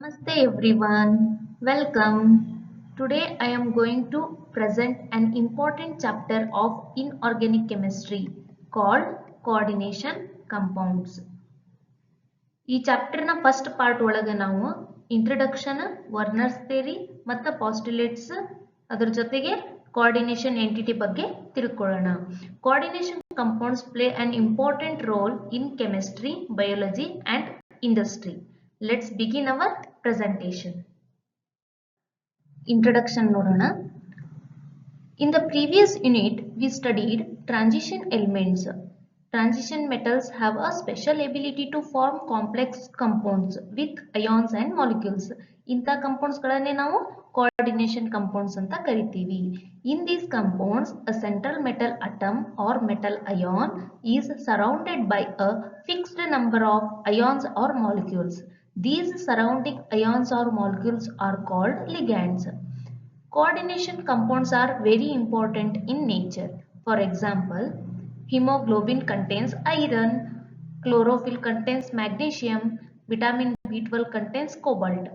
Namaste everyone, welcome. Today I am going to present an important chapter of inorganic chemistry called coordination compounds. ಈ ಚಾಪ್ಟರ್ನ first part ಒಳಗೆ ನಾವು introduction, ವರ್ನರ್ಸ್ theory ಮತ್ತು postulates ಅದರ ಜೊತೆಗೆ coordination entity ಬಗ್ಗೆ ತಿಳ್ಕೊಳ್ಳೋಣ. Coordination compounds play an important role in chemistry, biology and industry. Let's begin our presentation. Introduction ನೋಡೋಣ. In the previous unit, we studied transition elements. Transition metals have a special ability to form complex compounds with ions and molecules. ಇಂಥ compounds ಗಳನ್ನೇ ನಾವು coordination compounds ಅಂತ ಕರಿತೀವಿ. In these compounds, a central metal atom or metal ion is surrounded by a fixed number of ions or molecules. These surrounding ions or molecules are called ligands. Coordination compounds are very important in nature. For example, hemoglobin contains iron, chlorophyll contains magnesium, vitamin B12 contains cobalt.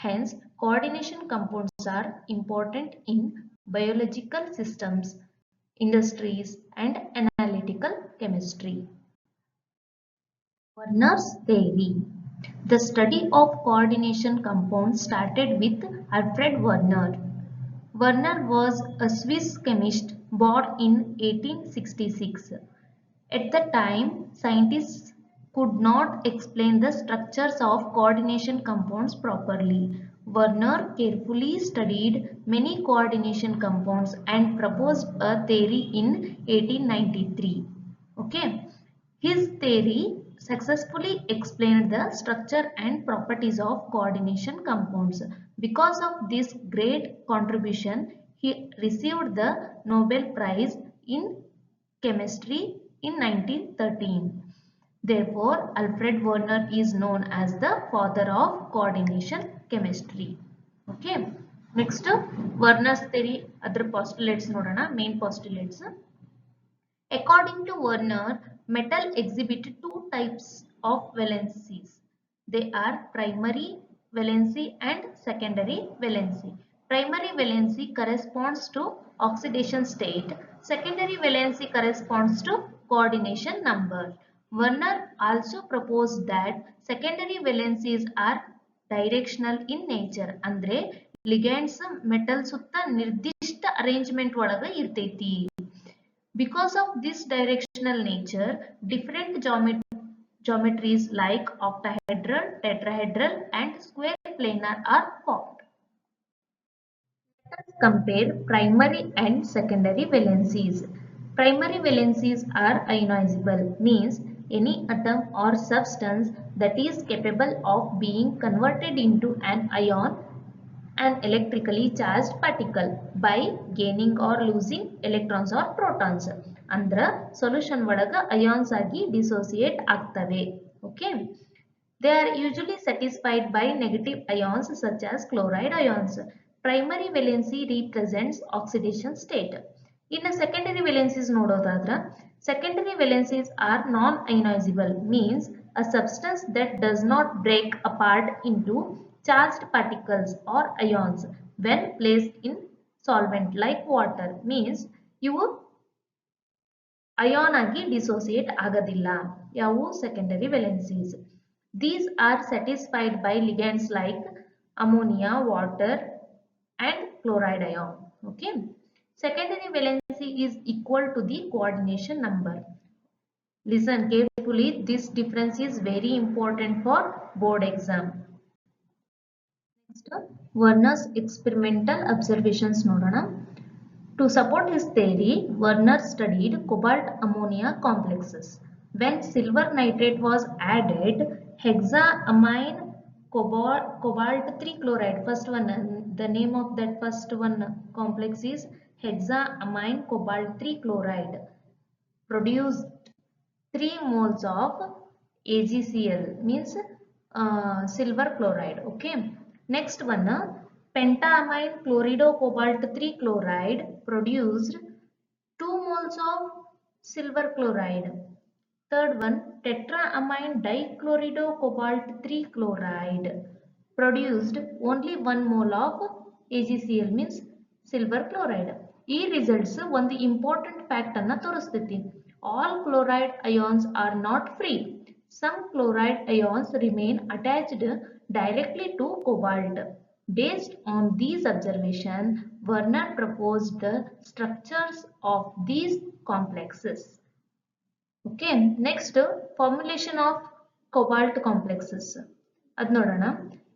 Hence, coordination compounds are important in biological systems, industries, and analytical chemistry. Werner's theory. The study of coordination compounds started with Alfred Werner. Werner was a Swiss chemist born in 1866. At the time, scientists could not explain the structures of coordination compounds properly. Werner carefully studied many coordination compounds and proposed a theory in 1893. Okay. His theory successfully explained the structure and properties of coordination compounds. Because of this great contribution, he received the Nobel Prize in Chemistry in 1913. Therefore, Alfred Werner is known as the father of coordination chemistry. Okay. Next, Werner's theory, other postulates nodana, main postulates. According to Werner, metal exhibit two types of valencies. They are primary valency and secondary valency. Primary valency corresponds to oxidation state. Secondary valency corresponds to coordination number. Werner also proposed that secondary valencies are directional in nature. Andre ligands metal sutta ನಿರ್ದಿಷ್ಟ arrangement ಒಳಗ ಇರ್ತೈತಿ. Because of this directional nature, different geometries like octahedral, tetrahedral and square planar are formed. Let us compare primary and secondary valencies. Primary valencies are ionizable, means any atom or substance that is capable of being converted into an ion, an electrically charged particle, by gaining or losing electrons or protons. ಅಂದ್ರ solution ಒಳಗ ions ಆಗಿ dissociate ಆಗ್ತವೆ. Okay. They are usually satisfied by negative ions such as chloride ions. Primary valency represents oxidation state. In a secondary valencies ನೋಡೋದಾದ್ರ, secondary valencies are non-ionizable, means a substance that does not break apart into charged particles or ions when placed in solvent like water, means ಇವು ion ಆಗಿ dissociate ಆಗೋದಿಲ್ಲ. ಯಾವು secondary valencies. These are satisfied by ligands like ammonia, water and chloride ion. Okay. Secondary valency is equal to the coordination number. Listen carefully, this difference is very important for board exam. Next, Werner's experimental observations ನೋಡೋಣ. To support his theory, Werner studied cobalt ammonia complexes. When silver nitrate was added, hexaamine cobalt 3 chloride, first one, the name of that first one complex is hexaamine cobalt 3 chloride, produced 3 moles of AgCl, means silver chloride. Okay. Next one, pentaamine chlorido cobalt 3 chloride produced 2 moles of silver chloride. Third one, tetraamine dichlorido cobalt 3 chloride produced only 1 mole of AgCl means silver chloride. ಈ results ಒಂದು important fact ಅನ್ನ ತೋರಿಸ್ತೈತಿ. All chloride ions are not free. Some chloride ions remain attached directly to cobalt. Based on these observations, Werner proposed the structures of these complexes. Okay, next formulation of cobalt complexes. Ad nodana.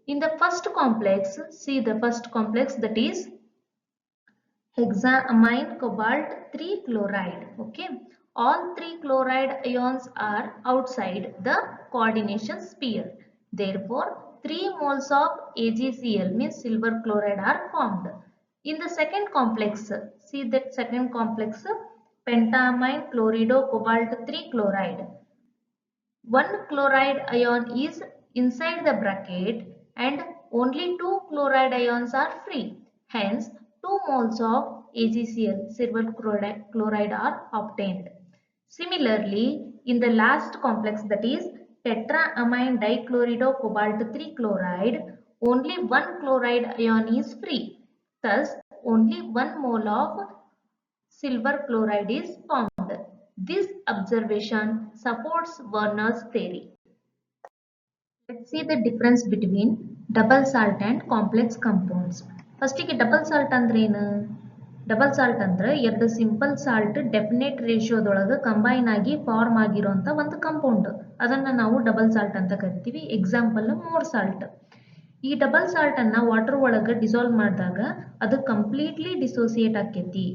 In the first complex, see the first complex, that is hexaamine cobalt 3 chloride. Okay, all 3 chloride ions are outside the coordination sphere. Therefore, 3 moles of AgCl means silver chloride are formed. In the second complex, see that second complex, pentamine chlorido cobalt 3 chloride. 1 chloride ion is inside the bracket and only 2 chloride ions are free. Hence, 2 moles of AgCl silver chloride are obtained. Similarly, in the last complex, that is tetraamine dichlorido cobalt 3 chloride, only 1 chloride ion is free. Thus, only 1 mole of silver chloride is formed. This observation supports Werner's theory. Let's see the difference between double salt and complex compounds. First, double salt andre ಏನು? Double salt ಅಂದ್ರೆ ಎರಡು simple salt definite ರೇಷಿಯೋದೊಳಗೆ combine ಆಗಿ form ಆಗಿರುವಂತ ಒಂದು compound, ಅದನ್ನ ನಾವು double salt ಅಂತ ಕರಿತೀವಿ. Example more salt. ಈ ಡಬಲ್ ಸಾಲ್ಟ್ ಅನ್ನ ವಾಟರ್ ಒಳಗೆ ಡಿಸಾಲ್ವ್ ಮಾಡಿದಾಗ ಅದು ಕಂಪ್ಲೀಟ್ಲಿ ಡಿಸೋಸಿಯೇಟ್ ಆಕೈತಿ.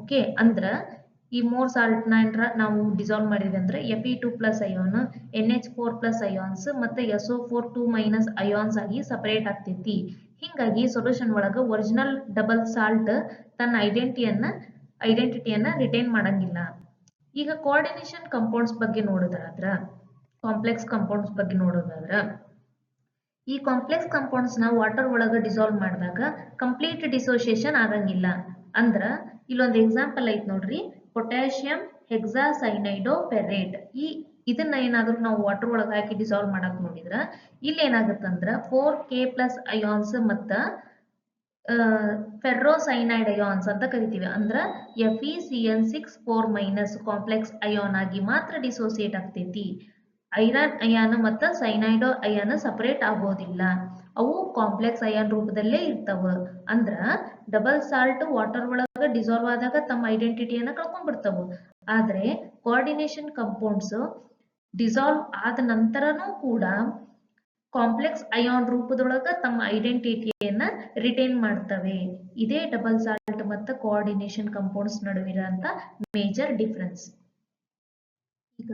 ಓಕೆ, ಅಂದ್ರ ಈ ಮೋರ್ ಸಾಲ್ಟ್ ನ ನಾವು ಡಿಸಾಲ್ವ್ ಮಾಡಿದ್ವಿ ಅಂದ್ರೆ Fe2+ ಅಯಾನ್, NH4+ ಅಯಾನ್ಸ್ ಮತ್ತೆ SO4 ಅಯಾನ್ಸ್ ಆಗಿ ಸಪರೇಟ್ ಆಗ್ತೈತಿ. ಹಿಂಗಾಗಿ ಸೊಲ್ಯೂಷನ್ ಒಳಗೆ ಒರಿಜಿನಲ್ ಡಬಲ್ ಸಾಲ್ಟ್ ತನ್ನ ಐಡೆಂಟಿಟಿಯನ್ನ ರಿಟೈನ್ ಮಾಡಂಗಿಲ್ಲ. ಈಗ ಕೋಆರ್ಡಿನೇಷನ್ ಕಂಪೌಂಡ್ಸ್ ಬಗ್ಗೆ ನೋಡೋದಾದ್ರ, ಕಾಂಪ್ಲೆಕ್ಸ್ ಕಂಪೌಂಡ್ಸ್ ಬಗ್ಗೆ ನೋಡೋದಾದ್ರ, ಈ ಕಾಂಪ್ಲೆಕ್ಸ್ ಕಂಪೌಂಡ್ಸ್ ನ ವಾಟರ್ ಒಳಗೆ ಡಿಸಾಲ್ವ್ ಮಾಡಿದಾಗ ಕಂಪ್ಲೀಟ್ ಡಿಸೋಸಿಯೇಷನ್ ಆಗಂಗಿಲ್ಲ. ಅಂದ್ರ ಇಲ್ಲೊಂದು ಎಕ್ಸಾಂಪಲ್ ಐತ್ ನೋಡ್ರಿ, ಪೊಟ್ಯಾಷಿಯಂ ಹೆಕ್ಸಾಸೈನೈಡೋಫೆರೇಟ್. ಇದನ್ನ ಏನಾದ್ರೂ ನಾವು ವಾಟರ್ ಒಳಗೆ ಹಾಕಿ ಡಿಸಾಲ್ವ್ ಮಾಡಕ್ ನೋಡಿದ್ರ ಇಲ್ಲಿ ಏನಾಗುತ್ತಂದ್ರ 4K+ ಅಯಾನ್ಸ್ ಮತ್ತ ಫೆರ್ರೋಸೈನೈಡ್ ಅಯಾನ್ಸ್ ಅಂತ ಕರಿತೀವಿ. ಅಂದ್ರ FeCN6 4- ಕಾಂಪ್ಲೆಕ್ಸ್ ಅಯಾನ್ ಆಗಿ ಮಾತ್ರ ಡಿಸೋಸಿಯೇಟ್ ಆಗ್ತೈತಿ. ಐರನ್ ಅಯಾನ್ ಮತ್ತು ಸೈನೈಡೋ ಅಯಾನ್ ಸಪರೇಟ್ ಆಗೋದಿಲ್ಲ. ಅವು ಕಾಂಪ್ಲೆಕ್ಸ್ ಅಯಾನ್ ರೂಪದಲ್ಲೇ ಇರ್ತಾವ. ಅಂದ್ರ ಡಬಲ್ ಸಾಲ್ಟ್ ವಾಟರ್ ಒಳಗ ಡಿಸಾಲ್ವ್ ಆದಾಗ ತಮ್ಮ ಐಡೆಂಟಿಟಿಯನ್ನ ಕಳ್ಕೊಂಡ್ಬಿಡ್ತಾವ. ಆದ್ರೆ ಕೋಆರ್ಡಿನೇಷನ್ ಕಂಪೌಂಡ್ಸ್ ಡಿಸಾಲ್ವ್ ಆದ ನಂತರನೂ ಕೂಡ ಕಾಂಪ್ಲೆಕ್ಸ್ ಅಯಾನ್ ರೂಪದೊಳಗ ತಮ್ಮ ಐಡೆಂಟಿಟಿಯನ್ನ ರಿಟೈನ್ ಮಾಡ್ತವೆ. ಇದೇ ಡಬಲ್ ಸಾಲ್ಟ್ ಮತ್ತು ಕೋಆರ್ಡಿನೇಷನ್ ಕಂಪೌಂಡ್ಸ್ ನಡುವಿರಂತ ಮೇಜರ್ ಡಿಫರೆನ್ಸ್. ಈಗ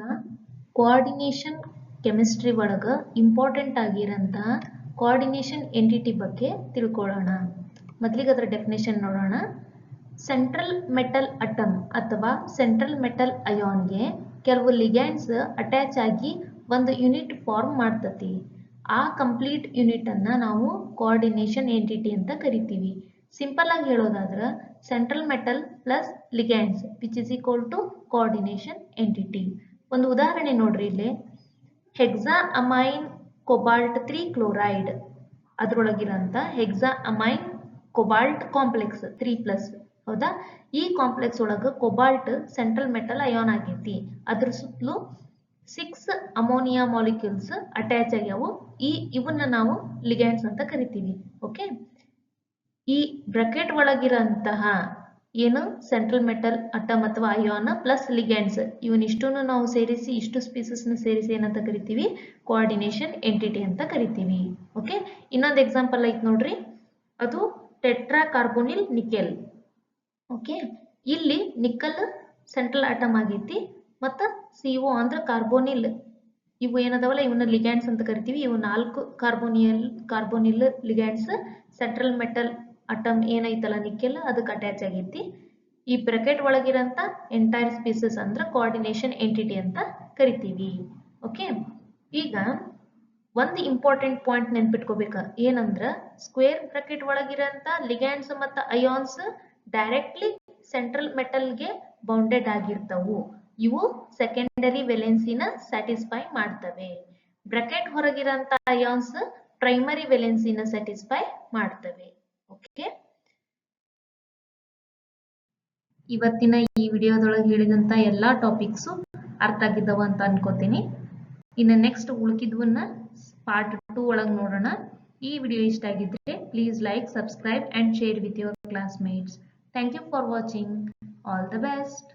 ಕೋಆರ್ಡಿನೇಷನ್ ಕೆಮಿಸ್ಟ್ರಿ ಒಳಗ ಇಂಪಾರ್ಟೆಂಟ್ ಆಗಿರಂತ ಕೋಆರ್ಡಿನೇಷನ್ ಎಂಟಿಟಿ ಬಗ್ಗೆ ತಿಳ್ಕೊಳ್ಳೋಣ. ಮೊದಲಿಗೆ ಅದರ ಡೆಫಿನೇಷನ್ ನೋಡೋಣ. ಸೆಂಟ್ರಲ್ ಮೆಟಲ್ ಅಟಮ್ ಅಥವಾ ಸೆಂಟ್ರಲ್ ಮೆಟಲ್ ಅಯಾನ್ಗೆ ಕೆಲವು ಲಿಗ್ಯಾಂಡ್ಸ್ ಅಟ್ಯಾಚ್ ಆಗಿ ಒಂದು ಯೂನಿಟ್ ಫಾರ್ಮ್ ಮಾಡ್ತತಿ. ಆ ಕಂಪ್ಲೀಟ್ ಯೂನಿಟ್ ಅನ್ನ ನಾವು ಕೋಆರ್ಡಿನೇಷನ್ ಎಂಟಿಟಿ ಅಂತ ಕರಿತೀವಿ. ಸಿಂಪಲ್ ಆಗಿ ಹೇಳೋದಾದ್ರ central metal plus ligands which is equal to coordination entity. ಒಂದು ಉದಾಹರಣೆ ನೋಡ್ರಿ, ಇಲ್ಲಿ ಹೆಕ್ಸಾಅಮೈನ್ ಕೊಬಾಲ್ಟ್ 3 ಕ್ಲೋರೈಡ್, ಅದರೊಳಗಿರಂತ ಹೆಕ್ಸಾಅಮೈನ್ ಕೊಬಾಲ್ಟ್ ಕಾಂಪ್ಲೆಕ್ಸ್ 3+. ಹೌದಾ? ಈ ಕಾಂಪ್ಲೆಕ್ಸ್ ಒಳಗ ಕೊಬಾಲ್ಟ್ ಸೆಂಟ್ರಲ್ ಮೆಟಲ್ ಅಯಾನ್ ಆಗೈತಿ. ಅದ್ರ ಸುತ್ತಲೂ 6 ಅಮೋನಿಯಾ ಮಾಲಿಕ್ಯೂಲ್ಸ್ ಅಟ್ಯಾಚ್ ಆಗ್ಯಾವು. ಇವನ್ನ ನಾವು ಲಿಗ್ಯಾಂಡ್ಸ್ ಅಂತ ಕರಿತೀವಿ. ಓಕೆ, ಈ ಬ್ರಾಕೆಟ್ ಒಳಗಿರಂತಹ ಏನು ಸೆಂಟ್ರಲ್ ಮೆಟಲ್ ಅಟಮ್ ಅಥವಾ ಅಯಾನ್ ಪ್ಲಸ್ ಲಿಗ್ಯಾಂಡ್ಸ್ ಇವನಿಷ್ಟನ್ನು ನಾವು ಸೇರಿಸಿ ಇಷ್ಟು ಸ್ಪೀಸಸ್ ನ ಸೇರಿಸಿ ಏನಂತ ಕರಿತೀವಿ? ಕೋಆರ್ಡಿನೇಷನ್ ಎಂಟಿಟಿ ಅಂತ ಕರಿತೀವಿ. ಓಕೆ, ಇನ್ನೊಂದು ಎಕ್ಸಾಂಪಲ್ ಐತ್ ನೋಡ್ರಿ, ಅದು ಟೆಟ್ರಾ ಕಾರ್ಬೋನಿಲ್ ನಿಕೆಲ್. ಓಕೆ, ಇಲ್ಲಿ ನಿಕ್ಕಲ್ ಸೆಂಟ್ರಲ್ ಅಟಮ್ ಆಗೈತಿ ಮತ್ತು CO ಅಂದ್ರೆ ಕಾರ್ಬೋನಿಲ್, ಇವು ಏನದವಲ್ಲ ಇವನ್ನ ಲಿಗ್ಯಾಂಡ್ಸ್ ಅಂತ ಕರಿತೀವಿ. ಇವು 4 carbonyl ligands central metal atom ಏನೈತಲ್ಲ ನಿಕ್ಕೆಲ್ ಅದಕ್ಕೆ ಅಟ್ಯಾಚ್ ಆಗೈತಿ. ಈ ಬ್ರಾಕೆಟ್ ಒಳಗಿರಂತ ಎಂಟೈರ್ ಸ್ಪೀಸಸ್ ಅಂದ್ರೆ ಕೋಆರ್ಡಿನೇಷನ್ ಎಂಟಿಟಿ ಅಂತ ಕರಿತೀವಿ. ಓಕೆ, ಈಗ ಒಂದು ಇಂಪಾರ್ಟೆಂಟ್ ಪಾಯಿಂಟ್ ನೆನ್ಪಿಟ್ಕೋಬೇಕ, ಏನಂದ್ರ ಸ್ಕ್ವೇರ್ ಬ್ರಾಕೆಟ್ ಒಳಗಿರಂತ ಲಿಗ್ಯಾಂಡ್ಸ್ ಮತ್ತು ಅಯಾನ್ಸ್ ಡೈರೆಕ್ಟ್ಲಿ ಸೆಂಟ್ರಲ್ ಮೆಟಲ್ಗೆ ಬೌಂಡೆಡ್ ಆಗಿರ್ತವು. ಇವು ಸೆಕೆಂಡರಿ ವೇಲೆನ್ಸಿನ ಸ್ಯಾಟಿಸ್ಫೈ ಮಾಡ್ತವೆ. ಬ್ರಾಕೆಟ್ ಹೊರಗಿರಂತ ಅಯಾನ್ಸ್ ಪ್ರೈಮರಿ ವೇಲೆನ್ಸಿನ ಸ್ಯಾಟಿಸ್ಫೈ ಮಾಡ್ತವೆ. ಓಕೆ, ಇವತ್ತಿನ ಈ ವಿಡಿಯೋದೊಳಗೆ ಹೇಳಿದಂತ ಎಲ್ಲಾ ಟಾಪಿಕ್ಸು ಅರ್ಥ ಆಗಿದ್ದವ ಅಂತ ಅನ್ಕೋತೀನಿ. ಇನ್ನು ನೆಕ್ಸ್ಟ್ ಉಳ್ಕಿದ್ವನ್ನ ಪಾರ್ಟ್ 2 ಒಳಗೆ ನೋಡೋಣ. ಈ ವಿಡಿಯೋ ಇಷ್ಟ ಆಗಿದ್ರೆ please like, subscribe and share with your classmates. Thank you for watching. All the best.